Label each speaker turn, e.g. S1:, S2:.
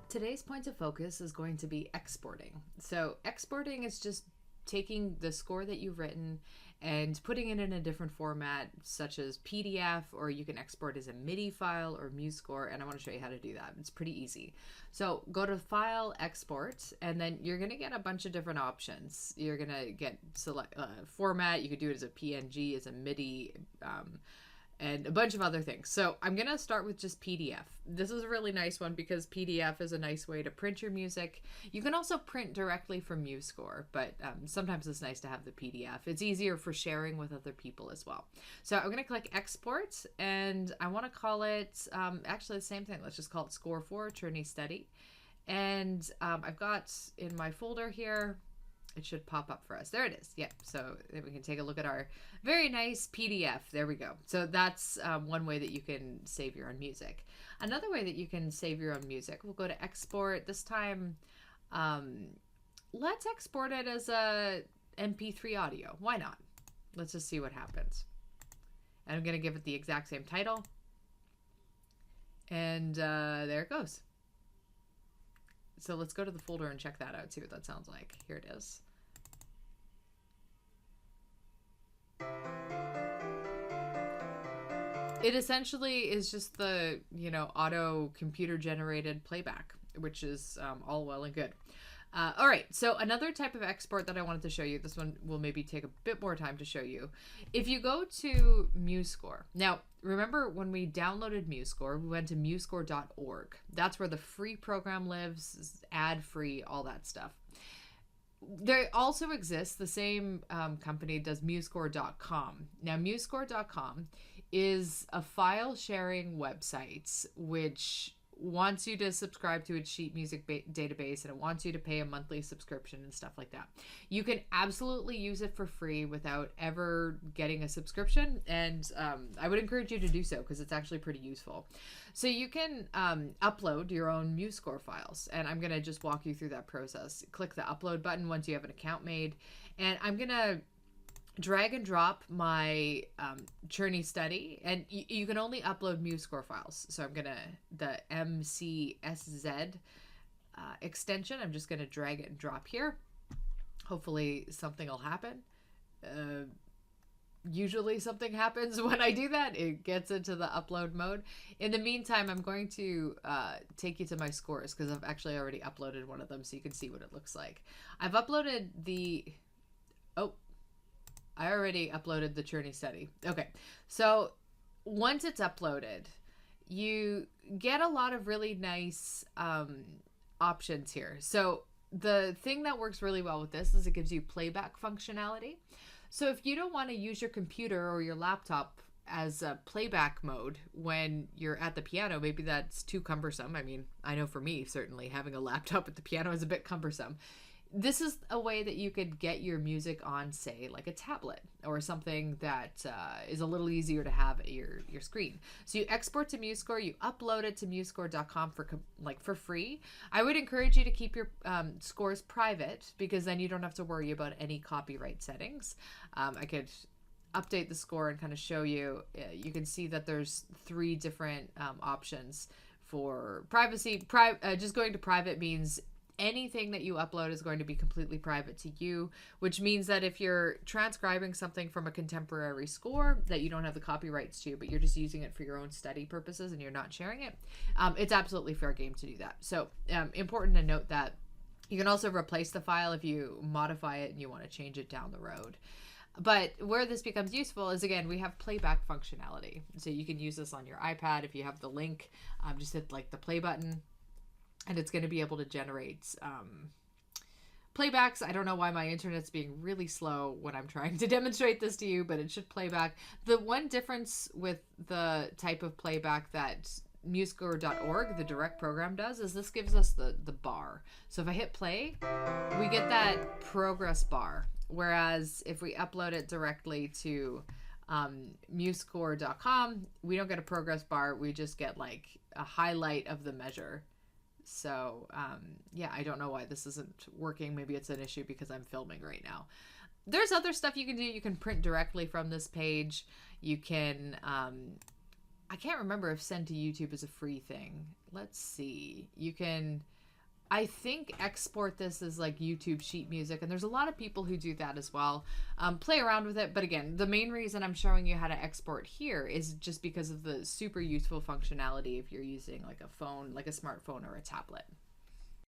S1: Today's point of focus is going to be exporting. So exporting is just taking the score that you've written and putting it in a different format, such as PDF, or you can export as a MIDI file or Musescore, and I want to show you how to do that. It's pretty easy. So go to File, Export, and then you're going to get a bunch of different options. You're going to get select format. You could do it as a PNG, as a MIDI, and a bunch of other things. So I'm going to start with just PDF. This is a really nice one because PDF is a nice way to print your music. You can also print directly from Musescore, but sometimes it's nice to have the PDF. It's easier for sharing with other people as well. So I'm going to click Export, and I want to call it, actually the same thing. Let's just call it Score 4, Tourney Study. And I've got in my folder here, it should pop up for us. There it is. Yep. So we can take a look at our very nice PDF. There we go. So that's one way that you can save your own music. Another way that you can save your own music, we'll go to export. This time, let's export it as a MP3 audio. Why not? Let's just see what happens. And I'm going to give it the exact same title. And there it goes. So let's go to the folder and check that out, see what that sounds like. Here it is. It essentially is just the, auto computer generated playback, which is all well and good. All right, so another type of export that I wanted to show you, this one will maybe take a bit more time to show you. If you go to Musescore, now remember when we downloaded Musescore, we went to musescore.org. That's where the free program lives, ad-free, all that stuff. There also exists, the same company does Musescore.com. Now, Musescore.com is a file sharing website which wants you to subscribe to its sheet music database, and it wants you to pay a monthly subscription and stuff like that. You can absolutely use it for free without ever getting a subscription, and I would encourage you to do so because it's actually pretty useful. So you can upload your own Musescore files, and I'm going to just walk you through that process. Click the upload button once you have an account made, and I'm going to drag and drop my Tourney Study, and you can only upload Musescore files. So I'm gonna, the MCSZ extension, I'm just gonna drag it and drop here. Hopefully something will happen. Usually something happens when I do that. It gets into the upload mode. In the meantime, I'm going to take you to my scores because I've actually already uploaded one of them so you can see what it looks like. I've uploaded the, I already uploaded the Tourney Study. Okay, so once it's uploaded, you get a lot of really nice options here. So the thing that works really well with this is it gives you playback functionality. So if you don't want to use your computer or your laptop as a playback mode when you're at the piano, maybe that's too cumbersome. I mean, I know for me, certainly having a laptop at the piano is a bit cumbersome. This is a way that you could get your music on, say, like a tablet or something that is a little easier to have at your screen. So you export to Musescore, you upload it to musescore.com for free. I would encourage you to keep your scores private because then you don't have to worry about any copyright settings. I could update the score and kind of show you. You can see that there's 3 different options for privacy. Just going to private means anything that you upload is going to be completely private to you, which means that if you're transcribing something from a contemporary score that you don't have the copyrights to, but you're just using it for your own study purposes and you're not sharing it, it's absolutely fair game to do that. So important to note that you can also replace the file if you modify it and you want to change it down the road. But where this becomes useful is, again, we have playback functionality. So you can use this on your iPad. If you have the link, just hit the play button, and it's going to be able to generate playbacks. I don't know why my internet's being really slow when I'm trying to demonstrate this to you, but it should play back. The one difference with the type of playback that musescore.org, the direct program, does is this gives us the bar. So if I hit play, we get that progress bar. Whereas if we upload it directly to musescore.com, we don't get a progress bar. We just get a highlight of the measure. So, yeah, I don't know why this isn't working. Maybe it's an issue because I'm filming right now. There's other stuff you can do. You can print directly from this page. You can, I can't remember if send to YouTube is a free thing. Let's see. You can I think export this as like YouTube sheet music, and there's a lot of people who do that as well. Play around with it, but again, the main reason I'm showing you how to export here is just because of the super useful functionality if you're using like a phone, like a smartphone or a tablet.